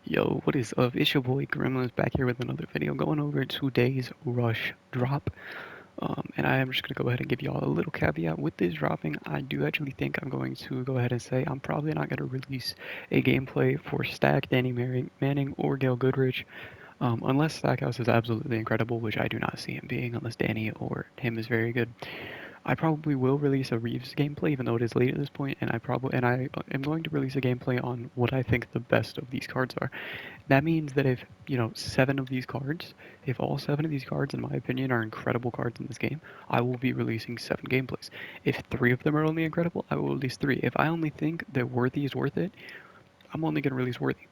Yo, what is up? It's your boy Gremlins back here with another video going over today's rush drop. And I am just going to go ahead and give y'all a little caveat with this dropping. I do actually think I'm going to go ahead and say I'm probably not going to release a gameplay for Stack, Danny Manning, or Gail Goodrich. Unless Stackhouse is absolutely incredible, which I do not see him being, unless Danny or him is very good. I probably will release a Reeves gameplay, even though it is late at this point, and I am going to release a gameplay on what I think the best of these cards are. That means that if, seven of these cards, if all seven of these cards, in my opinion, are incredible cards in this game, I will be releasing seven gameplays. If three of them are only incredible, I will release three. If I only think that Worthy is worth it, I'm only going to release Worthy.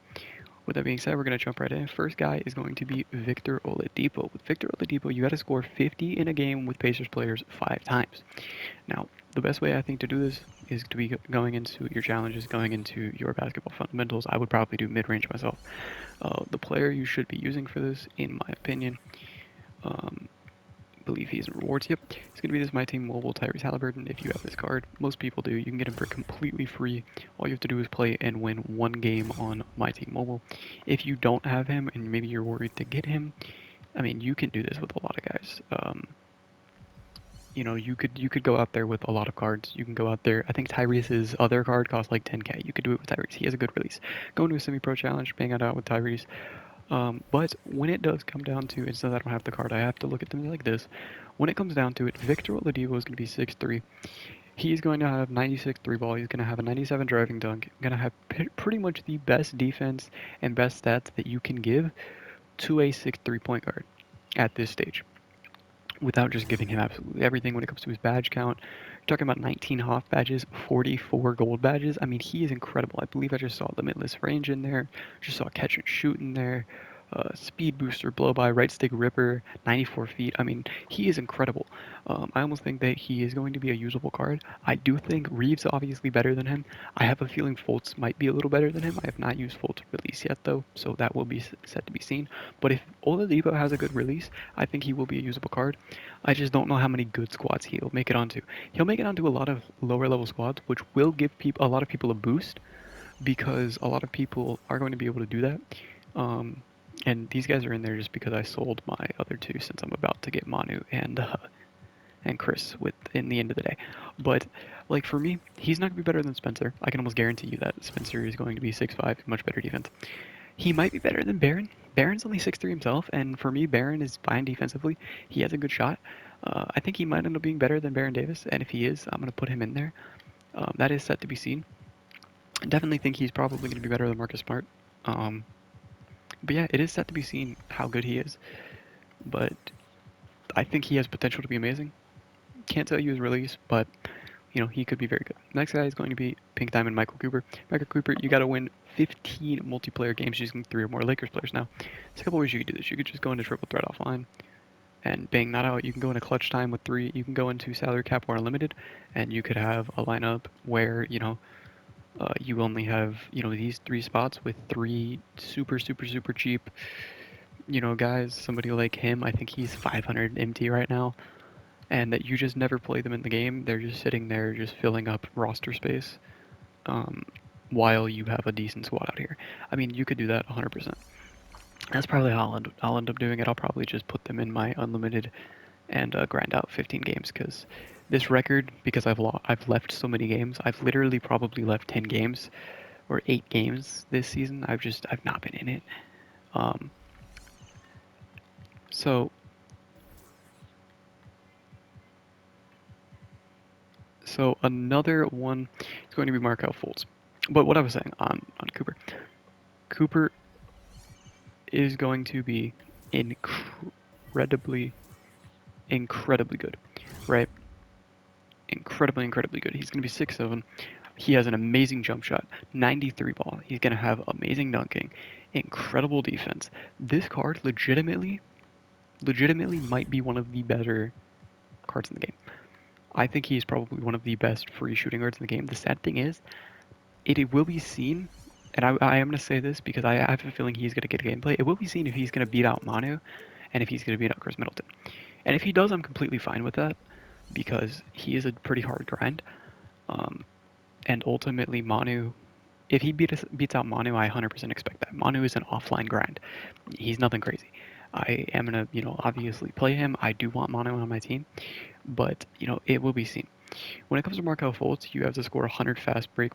With that being said, we're going to jump right in. First guy is going to be Victor Oladipo. With Victor Oladipo, you got to score 50 in a game with Pacers players 5 times. Now, the best way I think to do this is to be going into your challenges, going into your basketball fundamentals. I would probably do mid-range myself. The player you should be using for this, in my opinion, um, believe he's in rewards. Yep, it's going to be this MyTEAM Mobile Tyrese Halliburton. If you have this card, most people do. You can get him for completely free. All you have to do is play and win one game on MyTEAM Mobile. If you don't have him and maybe you're worried to get him, I mean, you can do this with a lot of guys. You could go out there with a lot of cards. You can go out there. I think Tyrese's other card costs like 10k. You could do it with Tyrese. He has a good release. Go into a semi-pro challenge, bang it out with Tyrese. But when it does come down to it, since I don't have the card, I have to look at them like this. When it comes down to it, Victor Oladipo is going to be 6'3". He's going to have 96 three ball. He's going to have a 97 driving dunk. Going to have pretty much the best defense and best stats that you can give to a 6'3" point guard at this stage, without just giving him absolutely everything when it comes to his badge count. You're talking about 19 Hoff badges, 44 gold badges. I mean, he is incredible. I believe I just saw limitless range in there, just saw catch and shoot in there, speed booster, blow by, right stick ripper, 94 feet. I mean, he is incredible. I almost think that he is going to be a usable card. I do think Reeves obviously better than him. I have a feeling Fultz might be a little better than him. I have not used Fultz release yet though, so that will be set to be seen. But if Oladipo has a good release, I think he will be a usable card. I just don't know how many good squads he'll make it onto. He'll make it onto a lot of lower level squads, which will give a lot of people a boost because a lot of people are going to be able to do that. Um, and these guys are in there just because I sold my other two since I'm about to get Manu and Chris with in the end of the day. But like for me, he's not gonna be better than Spencer. I can almost guarantee you that Spencer is going to be 6'5", much better defense. He might be better than Baron. Baron's only 6'3" himself, and for me, Baron is fine defensively. He has a good shot. I think he might end up being better than Baron Davis, and if he is, I'm going to put him in there. That is set to be seen. I definitely think he's probably going to be better than Marcus Smart. Um, but yeah, it is set to be seen how good he is. But I think he has potential to be amazing. Can't tell you his release, but he could be very good. Next guy is going to be Pink Diamond Michael Cooper. Michael Cooper, you got to win 15 multiplayer games using 3 or more Lakers players. Now, there's a couple ways you could do this. You could just go into triple threat offline and bang that out. You can go into clutch time with 3. You can go into salary cap or unlimited, and you could have a lineup where you only have these 3 spots with 3 super super super cheap guys. Somebody like him, I think he's 500 MT right now, and that you just never play them in the game. They're just sitting there, just filling up roster space, um, while you have a decent squad out here. I mean, you could do that 100%. That's probably how I'll end up doing it. I'll probably just put them in my unlimited and grind out 15 games because this record, because I've left so many games. I've literally probably left 10 games or 8 games this season. I've not been in it. Um, so so another one is going to be Markel Fultz. But what I was saying on Cooper, Cooper is going to be incredibly, incredibly good, right? Incredibly, incredibly good. He's going to be 6'7". He has an amazing jump shot, 93 ball. He's going to have amazing dunking, incredible defense. This card legitimately might be one of the better cards in the game. I think he's probably one of the best free shooting guards in the game. The sad thing is, it will be seen, and I am going to say this because I have a feeling he's going to get a gameplay. It will be seen if he's going to beat out Manu and if he's going to beat out Chris Middleton. And if he does, I'm completely fine with that because he is a pretty hard grind. Um, and ultimately, Manu If he beats out Manu, I 100% expect that. Manu is an offline grind. He's nothing crazy. I am gonna, obviously play him. I do want Manu on my team, but it will be seen. When it comes to Markel Fultz, you have to score 100 fast break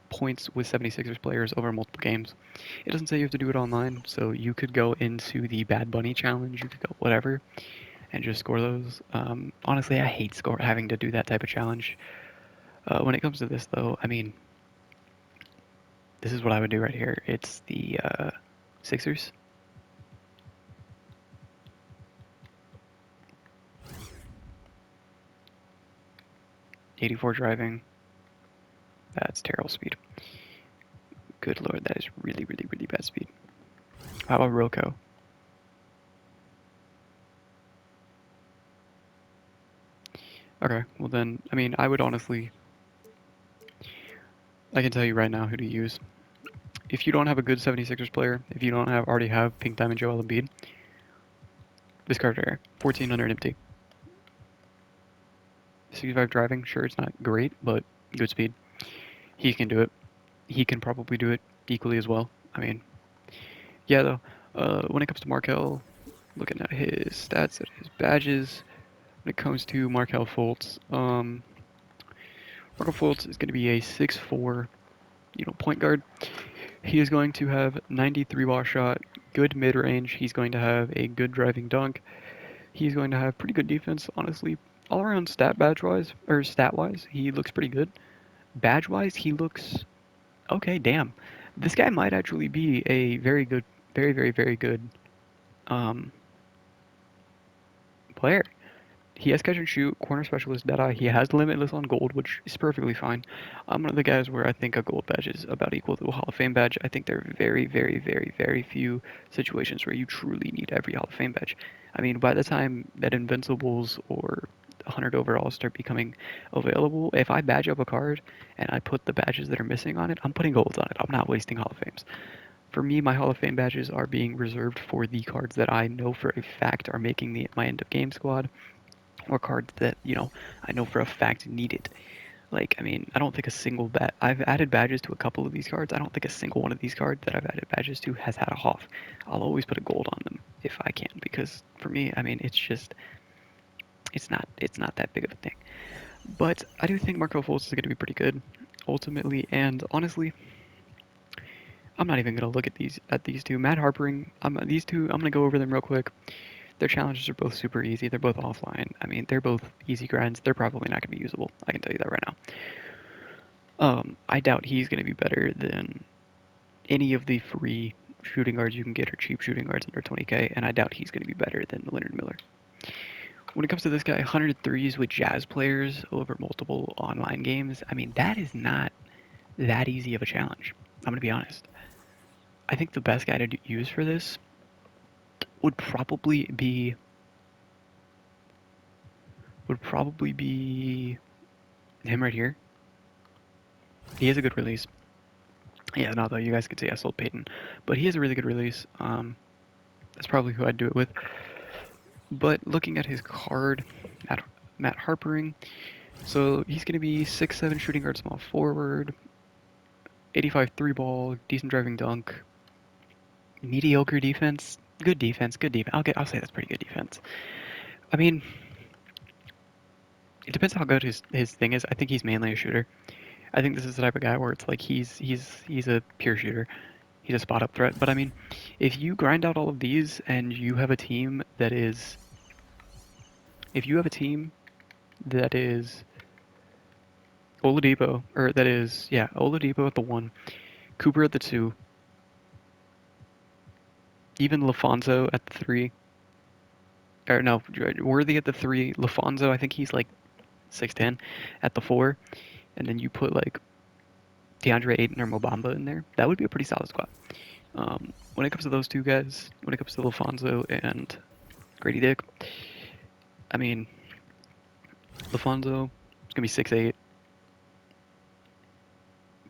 points with 76ers players over multiple games. It doesn't say you have to do it online, so you could go into the Bad Bunny challenge. You could go whatever and just score those. Honestly, I hate having to do that type of challenge. When it comes to this, though, I mean, this is what I would do right here. It's the Sixers. '84 driving. That's terrible speed. Good lord, that is really, really, really bad speed. How about Roko? Okay, well then, I mean, I would honestly, I can tell you right now who to use. If you don't have a good 76ers player, if you don't already have Pink Diamond Joel Embiid, discard rare. 1400 empty. 65 driving, sure it's not great, but good speed. He can do it. He can probably do it equally as well. I mean, yeah though. When it comes to Markel, looking at his stats, at his badges, when it comes to Markel Fultz, Markel Fultz is going to be a 6'4", point guard. He is going to have 93 ball shot, good mid range. He's going to have a good driving dunk. He's going to have pretty good defense, honestly. All around stat wise, he looks pretty good. Badge wise, he looks okay. Damn, this guy might actually be a very good, very very very good um, player. He has catch and shoot, corner specialist, Deadeye. He has limitless on gold, which is perfectly fine. I'm one of the guys where I think a gold badge is about equal to a Hall of Fame badge. I think there are very, very, very, very few situations where you truly need every Hall of Fame badge. I mean, by the time that Invincibles or 100 overalls start becoming available, if I badge up a card and I put the badges that are missing on it, I'm putting golds on it. I'm not wasting Hall of Fames. For me, my Hall of Fame badges are being reserved for the cards that I know for a fact are making my end of game squad, or cards that, I know for a fact need it. Like, I mean, I don't think a single I've added badges to a couple of these cards. I don't think a single one of these cards that I've added badges to has had a Hoff. I'll always put a gold on them if I can, because for me, I mean, it's not that big of a thing. But I do think Marco Fultz is going to be pretty good ultimately, and honestly, I'm not even going to look at these two. Matt Harpering, these two, I'm going to go over them real quick. Their challenges are both super easy. They're both offline. I mean, they're both easy grinds. They're probably not going to be usable. I can tell you that right now. I doubt he's going to be better than any of the free shooting guards you can get or cheap shooting guards under 20k, and I doubt he's going to be better than Leonard Miller. When it comes to this guy, 100 threes with Jazz players over multiple online games, I mean, that is not that easy of a challenge. I'm going to be honest. I think the best guy to use for this would probably be him right here. He has a good release. Yeah, no, though you guys could say I sold Peyton, but he has a really good release. That's probably who I'd do it with. But looking at his card, Matt Harpering, so he's going to be 6'7" shooting guard, small forward, 85 three ball, decent driving dunk, mediocre defense, good defense, good defense. I'll say that's pretty good defense. I mean, it depends how good his thing is. I think he's mainly a shooter. I think this is the type of guy where it's like he's a pure shooter. He's a spot up threat. But I mean, if you grind out all of these and you have a team that is, if you have a team that is Oladipo, or that is, yeah, Oladipo at the 1, Cooper at the 2, even LaFonso at the 3, or no, Worthy at the 3, LaFonso, I think he's like 6'10", at the 4, and then you put like DeAndre Ayton or Mobamba in there, that would be a pretty solid squad. When it comes to those two guys, when it comes to LaFonso and Grady Dick, I mean, LaFonso is going to be 6'8",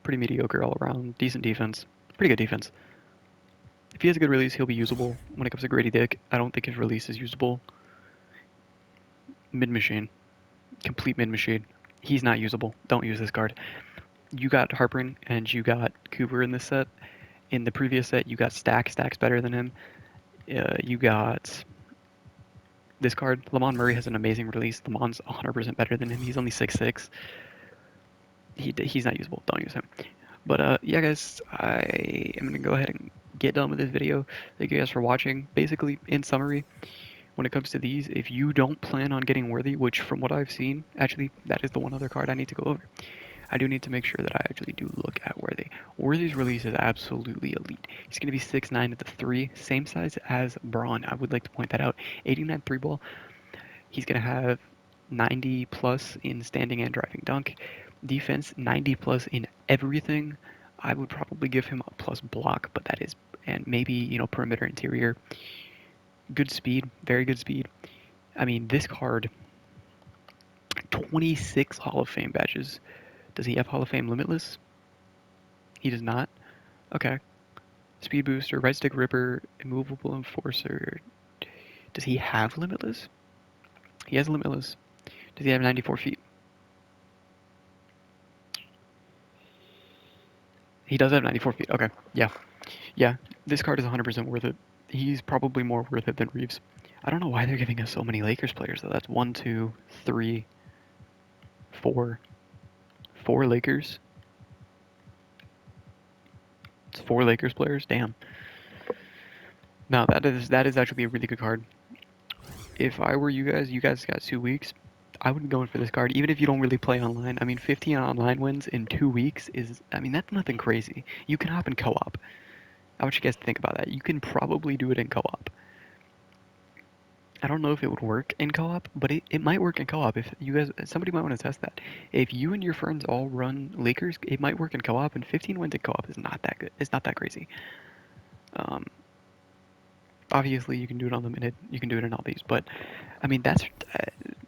pretty mediocre all around, decent defense, pretty good defense. If he has a good release, he'll be usable. When it comes to Grady Dick, I don't think his release is usable. Mid machine, complete mid machine. He's not usable. Don't use this card. You got Harperin and you got Cooper in this set. In the previous set, you got Stack. Stack's better than him. You got this card. Lamont Murray has an amazing release. Lamont's 100% better than him. He's only 6'6". He's not usable. Don't use him. But yeah, guys, I am gonna go ahead and get done with this video. Thank you guys for watching. Basically, in summary, when it comes to these, if you don't plan on getting Worthy, which from what I've seen, actually, that is the one other card I need to go over. I do need to make sure that I actually do look at Worthy. Worthy's release is absolutely elite. He's going to be 6'9" at the 3, same size as Braun. I would like to point that out. 89 3 ball. He's going to have 90 plus in standing and driving dunk. Defense, 90 plus in everything. I would probably give him a plus block, but that is, and maybe, perimeter interior. Good speed, very good speed. I mean, this card, 26 Hall of Fame badges. Does he have Hall of Fame Limitless? He does not. Okay. Speed booster, right stick ripper, immovable enforcer. Does he have Limitless? He has Limitless. Does he have 94 feet? He does have 94 feet. Okay. Yeah. Yeah. This card is 100% worth it. He's probably more worth it than Reeves. I don't know why they're giving us so many Lakers players, though. That's 1, 2, 3, 4. 4 Lakers. It's 4 Lakers players. Damn. No, that is actually a really good card. If I were you guys got 2 weeks. I wouldn't go in for this card, even if you don't really play online. I mean, 15 online wins in 2 weeks is, I mean, that's nothing crazy. You can hop in co-op. I want you guys to think about that. You can probably do it in co-op. I don't know if it would work in co-op, but it might work in co-op. If you guys, somebody might want to test that. If you and your friends all run Lakers, it might work in co-op, and 15 wins in co-op is not that good. It's not that crazy. Um, Obviously, you can do it unlimited. You can do it in all these, but I mean,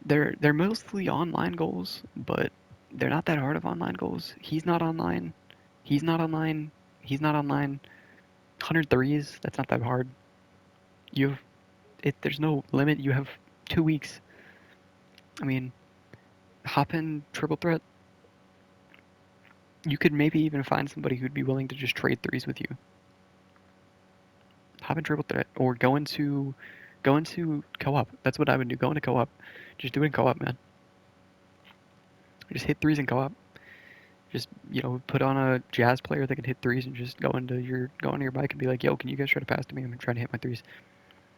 they're mostly online goals, but they're not that hard of online goals. He's not online. He's not online. He's not online. 100 threes, that's not that hard. You've there's no limit. You have 2 weeks. I mean, hop in triple threat. You could maybe even find somebody who'd be willing to just trade threes with you. Hop in triple threat or go into co-op. That's what I would do. Go into co-op. Just do it in co-op, man. Just hit threes in co-op. Just put on a jazz player that can hit threes and just go on your bike and be like, yo, can you guys try to pass to me? I'm trying to hit my threes.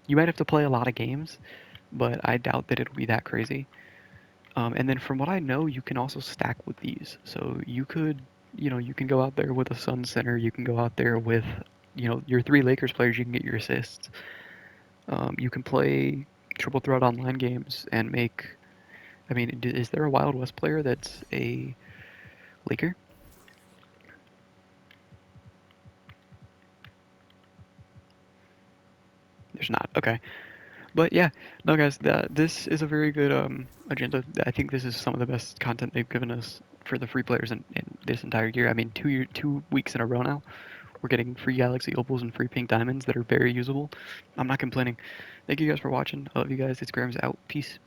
You might have to play a lot of games, but I doubt that it'll be that crazy. And then from what I know, you can also stack with these. So you could, you can go out there with a Sun Center. You can go out there with, your 3 Lakers players. You can get your assists. You can play triple threat online games and make. I mean, is there a Wild West player that's a Laker? There's not. Okay. But yeah, no, guys, this is a very good agenda. I think this is some of the best content they've given us for the free players in this entire year. I mean, 2 weeks in a row now, we're getting free Galaxy Opals and free Pink Diamonds that are very usable. I'm not complaining. Thank you guys for watching. I love you guys. It's Grams out. Peace.